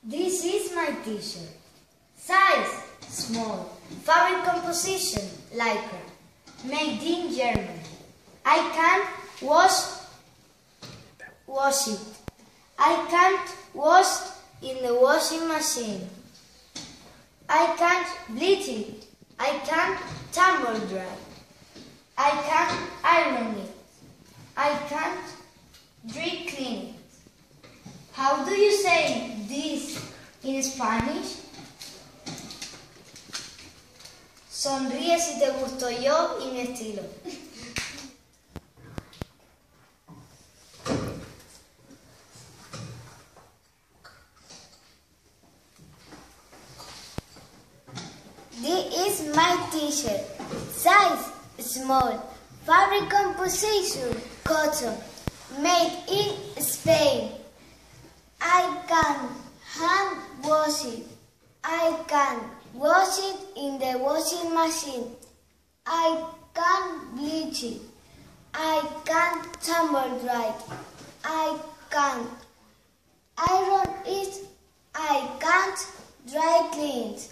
This is my t-shirt. Size small. Fabric composition lycra. Made in Germany. I can't wash it. I can't wash in the washing machine. I can't bleach it. I can't tumble dry. I can't iron it. I can't dry clean it. How do you say this in Spanish? Sonríe si te gusto yo y mi estilo. This is my t-shirt. Size small. Fabric composition cotton. Made in Spain. I can hand wash it. I can wash it in the washing machine. I can bleach it. I can tumble dry. I can iron it. I can't dry clean it.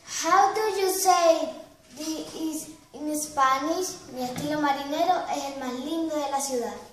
How do you say this in Spanish? Mi estilo marinero es el más lindo de la ciudad.